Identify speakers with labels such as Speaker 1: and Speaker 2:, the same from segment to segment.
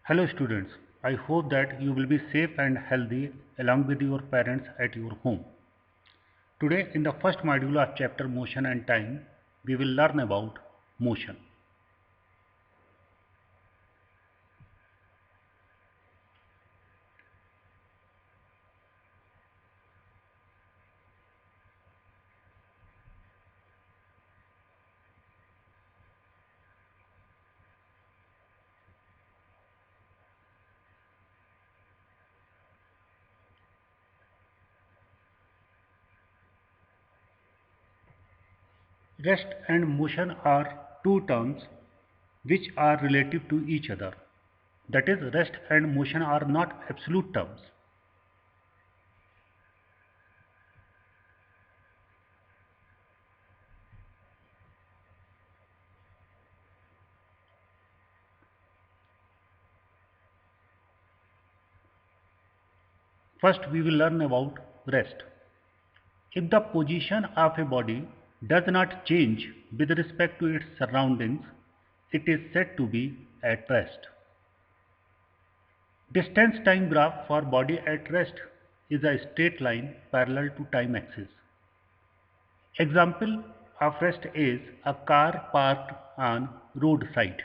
Speaker 1: Hello students, I hope that you will be safe and healthy along with your parents at your home. Today in the first module of chapter Motion and Time, we will learn about motion. Rest and motion are two terms which are relative to each other. That is, rest and motion are not absolute terms. First, we will learn about rest. If the position of a body does not change with respect to its surroundings, it is said to be at rest. Distance time graph for body at rest is a straight line parallel to time axis. Example of rest is a car parked on roadside.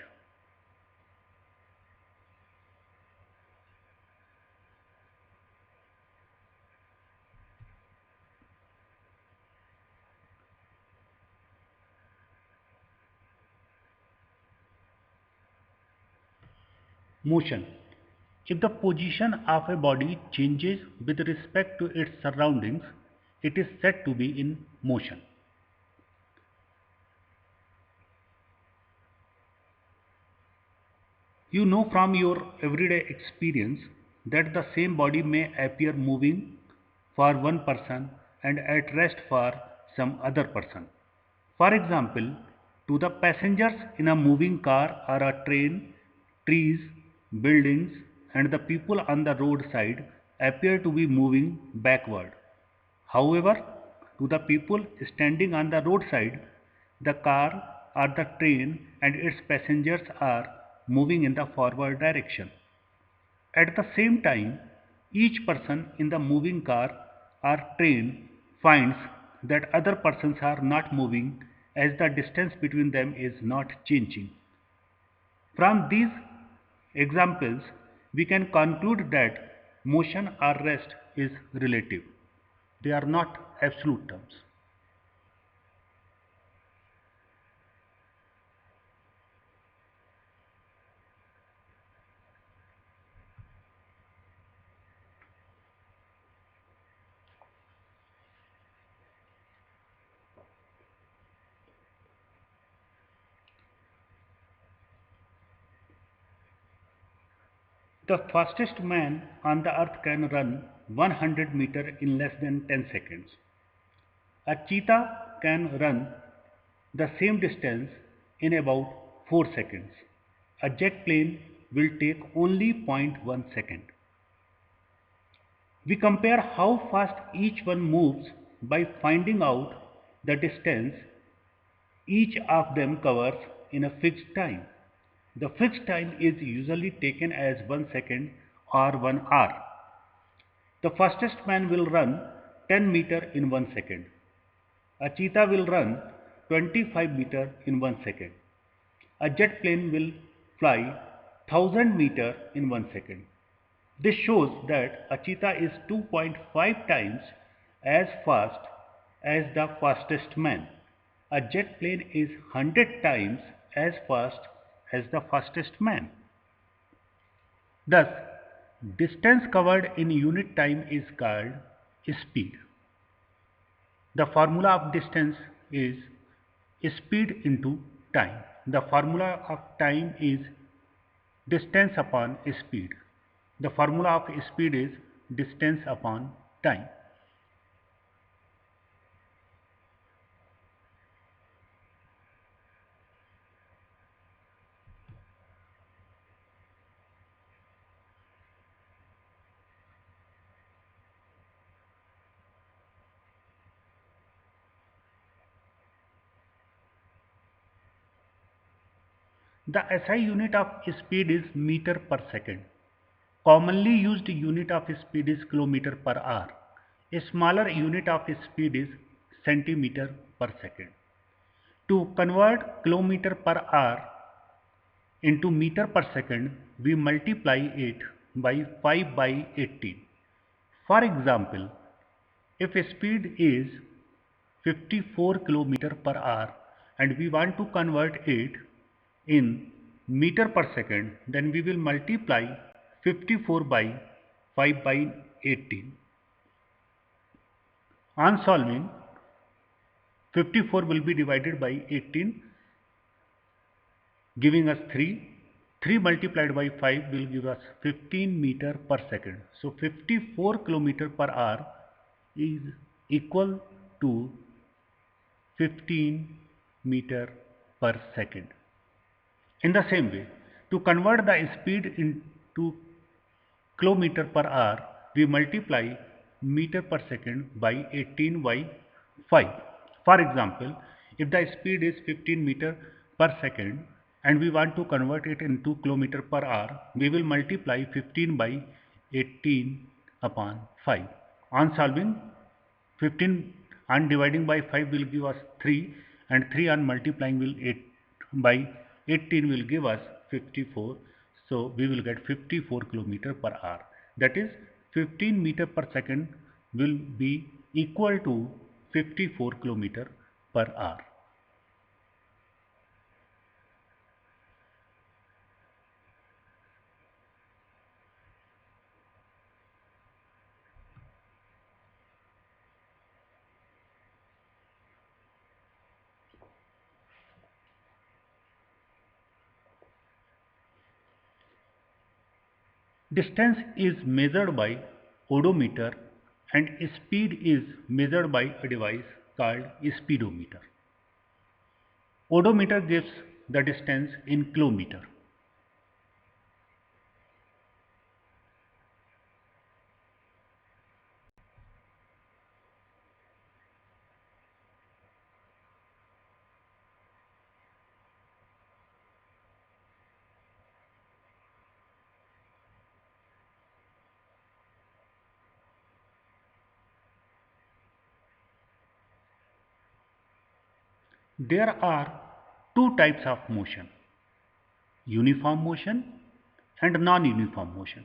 Speaker 1: Motion. If the position of a body changes with respect to its surroundings, it is said to be in motion. You know from your everyday experience that the same body may appear moving for one person and at rest for some other person. For example, to the passengers in a moving car or a train, trees, buildings, and the people on the roadside appear to be moving backward. However, to the people standing on the roadside, the car or the train and its passengers are moving in the forward direction. At the same time, each person in the moving car or train finds that other persons are not moving as the distance between them is not changing. From these examples, we can conclude that motion or rest is relative. They are not absolute terms. The fastest man on the earth can run 100 meters in less than 10 seconds. A cheetah can run the same distance in about 4 seconds. A jet plane will take only zero point 0.1 second. We compare how fast each one moves by finding out the distance each of them covers in a fixed time. The fixed time is usually taken as 1 second or 1 hour. The fastest man will run 10 meter in 1 second. A cheetah will run 25 meter in 1 second. A jet plane will fly 1000 meter in 1 second. This shows that a cheetah is 2.5 times as fast as the fastest man. A jet plane is 100 times as fast as the fastest man. Thus, distance covered in unit time is called speed. The formula of distance is speed into time. The formula of time is distance upon speed. The formula of speed is distance upon time. The SI unit of speed is meter per second. Commonly used unit of speed is kilometer per hour. A smaller unit of speed is centimeter per second. To convert kilometer per hour into meter per second, we multiply it by 5 by 18. For example, if speed is 54 kilometer per hour and we want to convert it in meter per second, then we will multiply 54 by 5 by 18. On solving, 54 will be divided by 18, giving us 3. 3 multiplied by 5 will give us 15 meter per second. So 54 kilometer per hour is equal to 15 meter per second. In the same way, to convert the speed into kilometer per hour, we multiply meter per second by 18 by 5. For example, if the speed is 15 meter per second and we want to convert it into kilometer per hour, we will multiply 15 by 18 upon 5. On solving, 15 on dividing by 5 will give us 3, and 3 on multiplying will 8 by 18 will give us 54. So we will get 54 kilometer per hour. That is 15 meter per second will be equal to 54 kilometer per hour. Distance is measured by odometer and speed is measured by a device called speedometer. Odometer gives the distance in kilometer. There are two types of motion: uniform motion and non-uniform motion.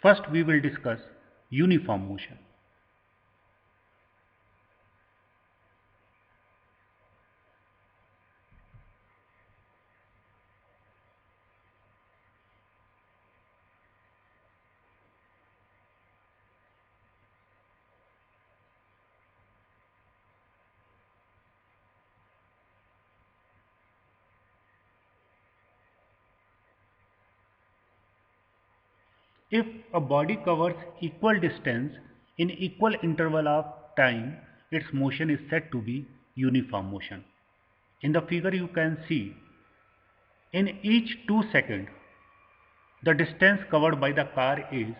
Speaker 1: First, we will discuss uniform motion. If a body covers equal distance in equal interval of time, its motion is said to be uniform motion. In the figure you can see, in each 2 seconds, the distance covered by the car is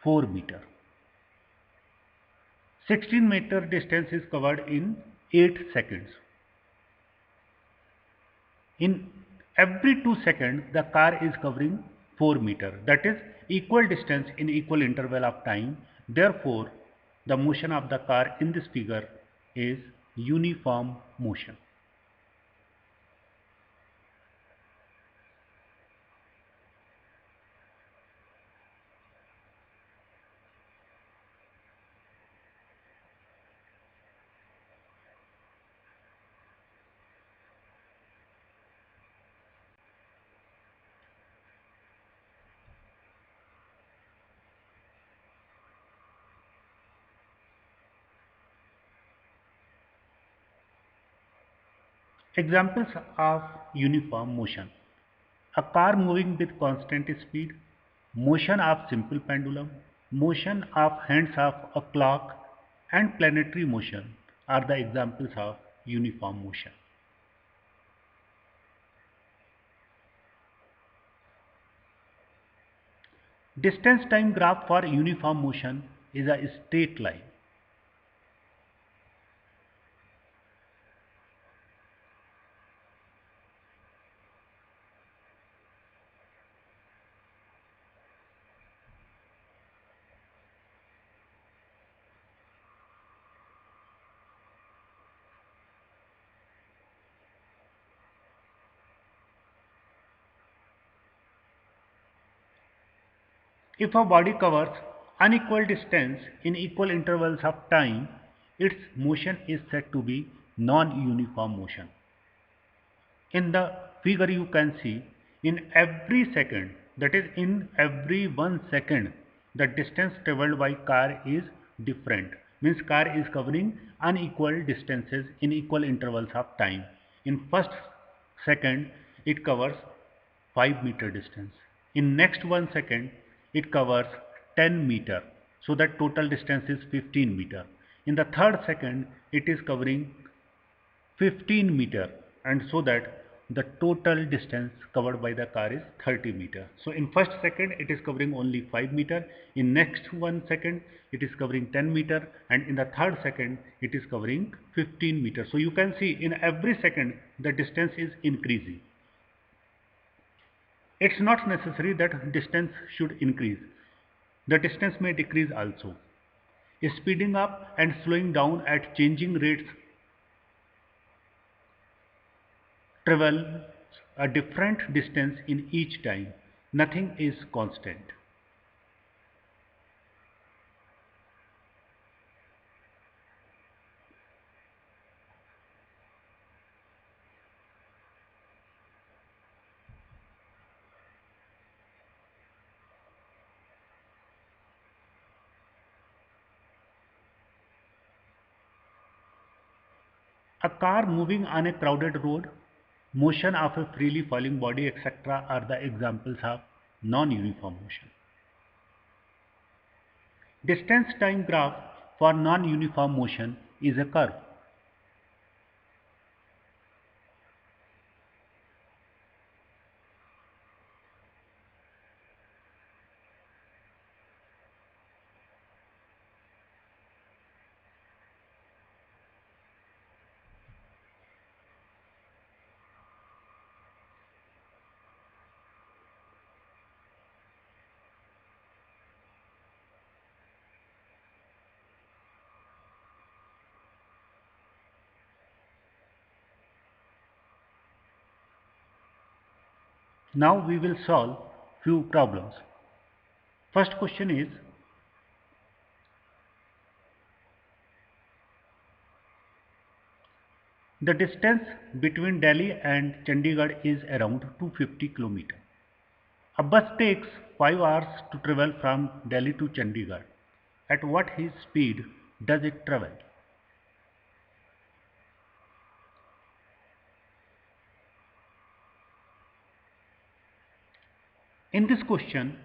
Speaker 1: 4 meter. 16 meter distance is covered in 8 seconds. In every 2 seconds, the car is covering 4 meter. That is equal distance in equal interval of time. Therefore, the motion of the car in this figure is uniform motion. Examples of uniform motion: a car moving with constant speed, motion of simple pendulum, motion of hands of a clock, and planetary motion are the examples of uniform motion. Distance time graph for uniform motion is a straight line. If a body covers unequal distance in equal intervals of time, its motion is said to be non-uniform motion. In the figure you can see, in every second, that is in every 1 second, the distance traveled by car is different. Means car is covering unequal distances in equal intervals of time. In first second, it covers 5 meter distance. In next 1 second, it covers 10 meter. So that total distance is 15 meter. In the third second, it is covering 15 meter, and so that the total distance covered by the car is 30 meter. So in first second it is covering only 5 meter, in next 1 second it is covering 10 meter, and in the third second it is covering 15 meter. So you can see in every second the distance is increasing. It's not necessary that distance should increase. The distance may decrease also. Speeding up and slowing down at changing rates travel a different distance in each time. Nothing is constant. A car moving on a crowded road, motion of a freely falling body, etc. are the examples of non-uniform motion. Distance time graph for non-uniform motion is a curve. Now we will solve few problems. First question is, the distance between Delhi and Chandigarh is around 250 km. A bus takes 5 hours to travel from Delhi to Chandigarh. At what speed does it travel? In this question,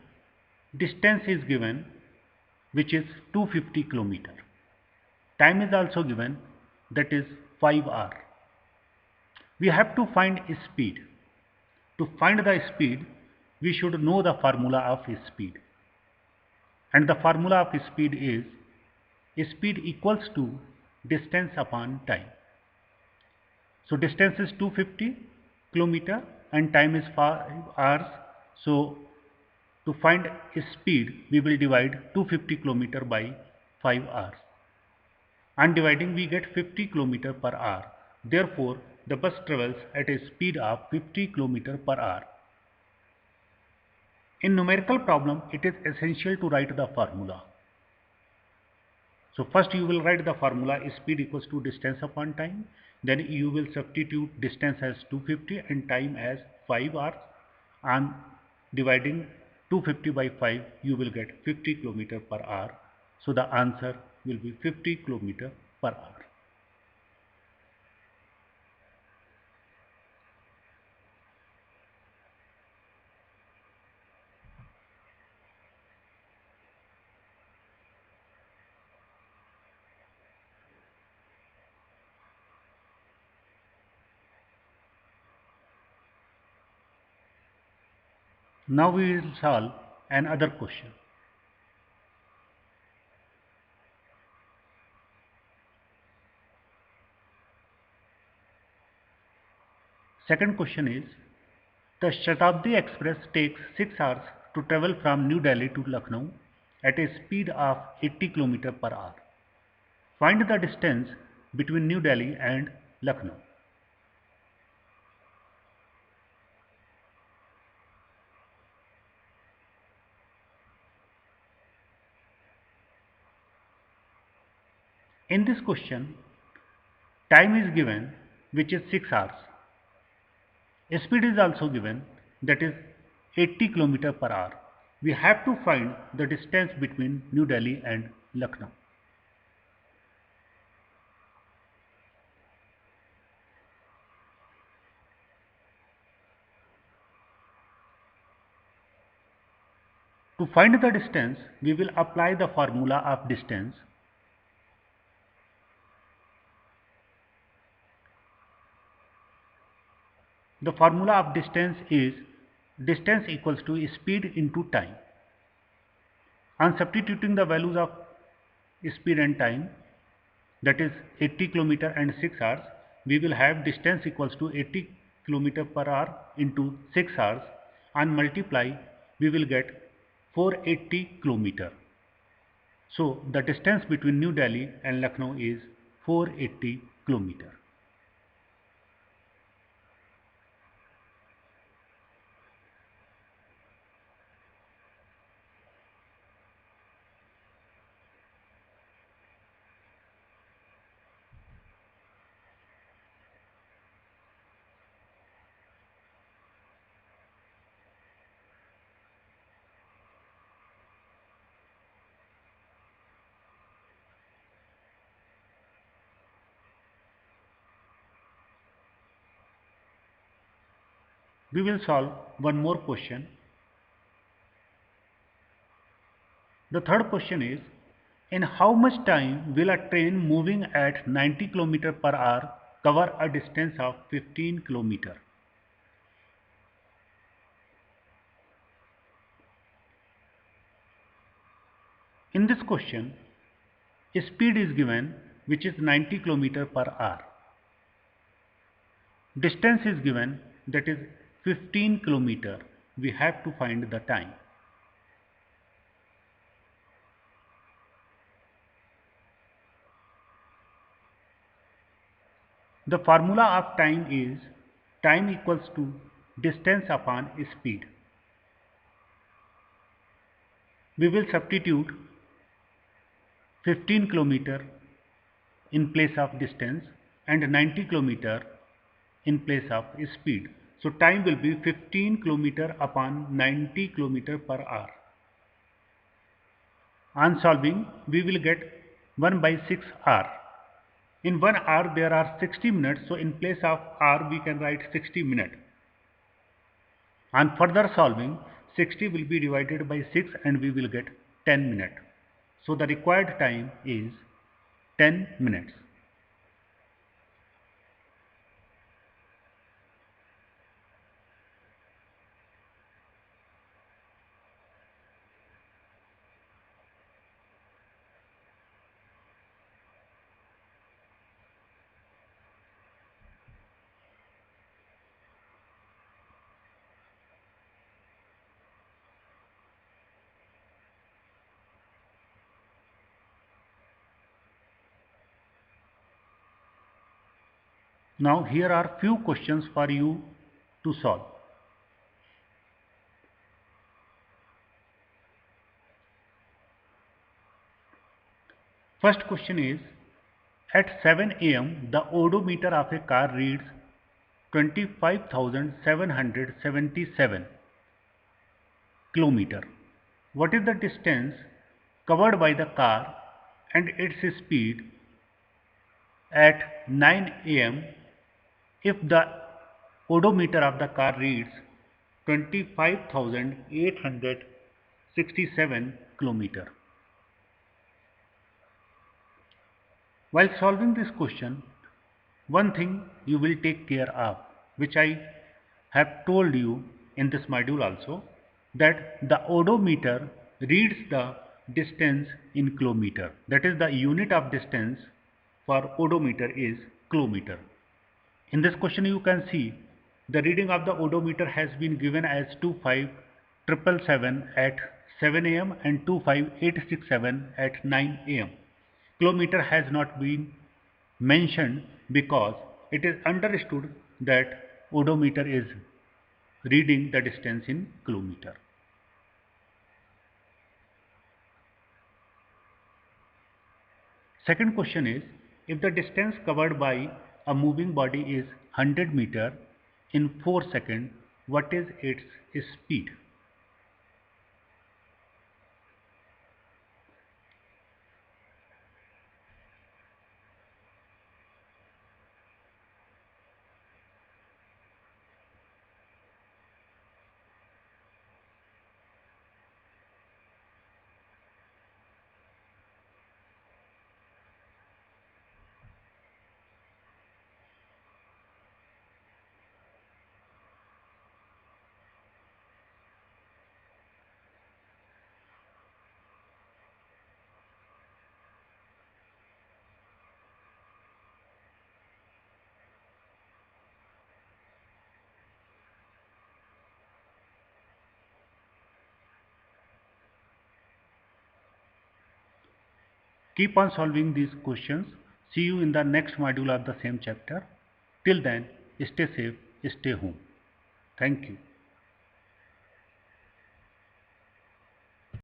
Speaker 1: distance is given, which is 250 km. Time is also given, that is 5 hours. We have to find speed. To find the speed, we should know the formula of speed. And the formula of speed is speed equals to distance upon time. So distance is 250 km and time is 5 hours. So to find speed, we will divide 250 km by 5 hours. On dividing, we get 50 km per hour. Therefore, the bus travels at a speed of 50 km per hour. In numerical problem, it is essential to write the formula. So first you will write the formula speed equals to distance upon time. Then you will substitute distance as 250 and time as 5 hours. On dividing 250 by 5, you will get 50 km per hour. So the answer will be 50 km per hour. Now we will solve another question. Second question is, the Shatabdi Express takes 6 hours to travel from New Delhi to Lucknow at a speed of 80 km per hour. Find the distance between New Delhi and Lucknow. In this question, time is given, which is 6 hours. Speed is also given, that is 80 km per hour. We have to find the distance between New Delhi and Lucknow. To find the distance, we will apply the formula of distance. The formula of distance is distance equals to speed into time. On substituting the values of speed and time, that is 80 km and 6 hours, we will have distance equals to 80 km per hour into 6 hours, and multiply, we will get 480 km. So the distance between New Delhi and Lucknow is 480 km. We will solve one more question. The third question is, in how much time will a train moving at 90 km per hour cover a distance of 15 km? In this question, speed is given, which is 90 km per hour. Distance is given, that is 15 km. We have to find the time. The formula of time is time equals to distance upon speed. We will substitute 15 km in place of distance and 90 km in place of speed. So time will be 15 km upon 90 km per hour. On solving, we will get 1 by 6 hour. In 1 hour there are 60 minutes, so in place of hour we can write 60 minutes. On further solving, 60 will be divided by 6 and we will get 10 minutes. So the required time is 10 minutes. Now here are few questions for you to solve. First question is, at 7 am the odometer of a car reads 25,777 km. What is the distance covered by the car and its speed at 9 am if the odometer of the car reads 25,867 km? While solving this question, one thing you will take care of, which I have told you in this module also, that the odometer reads the distance in kilometer. That is, the unit of distance for odometer is kilometer. In this question you can see the reading of the odometer has been given as 25,777 at 7 am and 25,867 at 9 am. Kilometer has not been mentioned because it is understood that odometer is reading the distance in kilometer. Second question is, if the distance covered by a moving body is 100 meter in 4 seconds, what is its speed? Keep on solving these questions. See you in the next module of the same chapter. Till then, stay safe, stay home. Thank you.